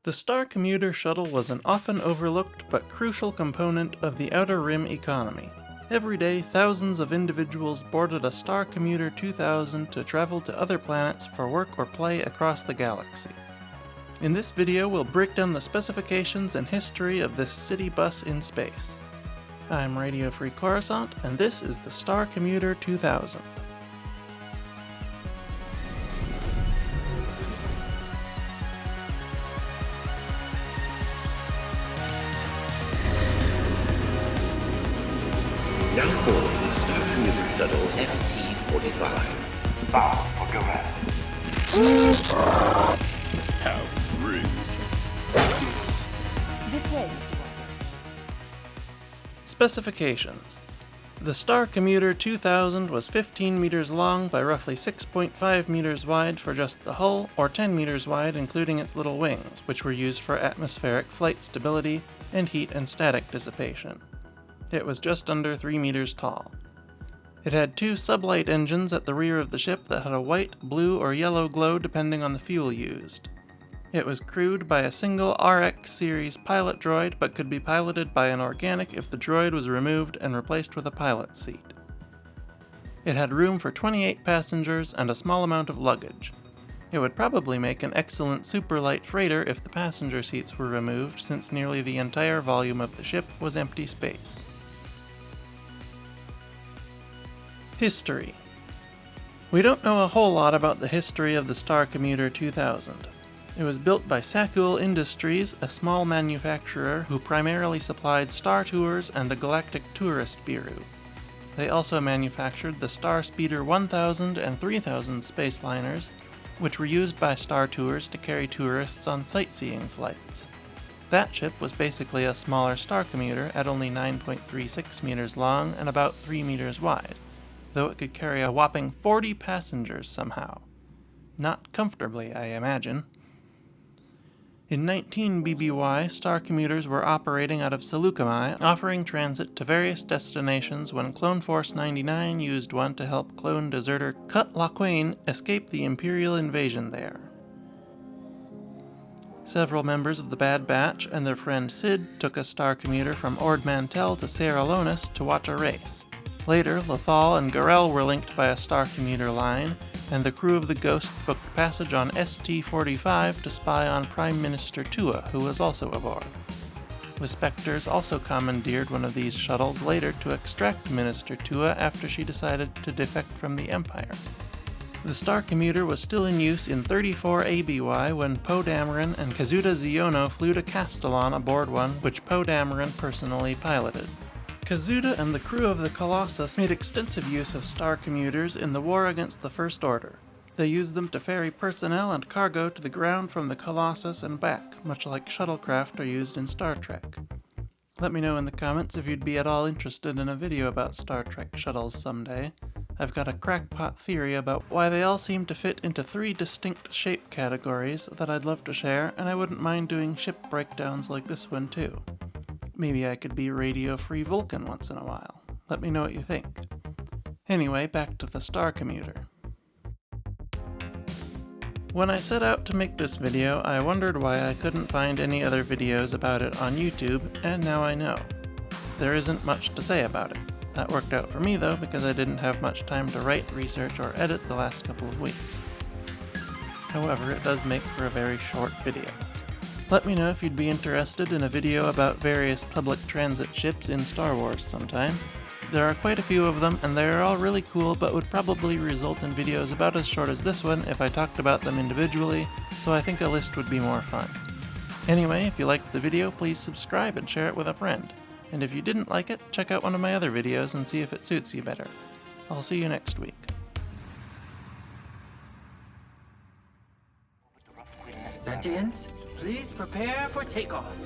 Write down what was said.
The Star Commuter shuttle was an often overlooked but crucial component of the Outer Rim economy. Every day, thousands of individuals boarded a Star Commuter 2000 to travel to other planets for work or play across the galaxy. In this video, we'll break down the specifications and history of this city bus in space. I'm Radio Free Coruscant, and this is the Star Commuter 2000. Now boarding Star Commuter shuttle ST-45. Bow for go ahead. How rude. This way, Mr. Walker. Specifications. The Star Commuter 2000 was 15 meters long by roughly 6.5 meters wide for just the hull, or 10 meters wide including its little wings, which were used for atmospheric flight stability and heat and static dissipation. It was just under 3 meters tall. It had two sublight engines at the rear of the ship that had a white, blue, or yellow glow depending on the fuel used. It was crewed by a single RX series pilot droid, but could be piloted by an organic if the droid was removed and replaced with a pilot seat. It had room for 28 passengers and a small amount of luggage. It would probably make an excellent super light freighter if the passenger seats were removed, since nearly the entire volume of the ship was empty space. History. We don't know a whole lot about the history of the Star Commuter 2000. It was built by Sakul Industries, a small manufacturer who primarily supplied Star Tours and the Galactic Tourist Bureau. They also manufactured the Star Speeder 1000 and 3000 spaceliners, which were used by Star Tours to carry tourists on sightseeing flights. That ship was basically a smaller Star Commuter at only 9.36 meters long and about 3 meters wide, though it could carry a whopping 40 passengers somehow. Not comfortably, I imagine. In 19 BBY, Star Commuters were operating out of Seleucami, offering transit to various destinations when Clone Force 99 used one to help clone deserter Cut Lawquane escape the Imperial invasion there. Several members of the Bad Batch and their friend Sid took a Star Commuter from Ord Mantell to Seralonis to watch a race. Later, Lothal and Garel were linked by a Star Commuter line, and the crew of the Ghost booked passage on ST-45 to spy on Prime Minister Tua, who was also aboard. The Spectres also commandeered one of these shuttles later to extract Minister Tua after she decided to defect from the Empire. The Star Commuter was still in use in 34 ABY when Poe Dameron and Kazuda Xiono flew to Castellon aboard one which Poe Dameron personally piloted. Kazuda and the crew of the Colossus made extensive use of Star Commuters in the war against the First Order. They used them to ferry personnel and cargo to the ground from the Colossus and back, much like shuttlecraft are used in Star Trek. Let me know in the comments if you'd be at all interested in a video about Star Trek shuttles someday. I've got a crackpot theory about why they all seem to fit into 3 distinct shape categories that I'd love to share, and I wouldn't mind doing ship breakdowns like this one too. Maybe I could be Radio Free Vulcan once in a while. Let me know what you think. Anyway, back to the Star Commuter. When I set out to make this video, I wondered why I couldn't find any other videos about it on YouTube, and now I know. There isn't much to say about it. That worked out for me though, because I didn't have much time to write, research, or edit the last couple of weeks. However, it does make for a very short video. Let me know if you'd be interested in a video about various public transit ships in Star Wars sometime. There are quite a few of them, and they are all really cool, but would probably result in videos about as short as this one if I talked about them individually, so I think a list would be more fun. Anyway, if you liked the video, please subscribe and share it with a friend. And if you didn't like it, check out one of my other videos and see if it suits you better. I'll see you next week. Sentience, please prepare for takeoff.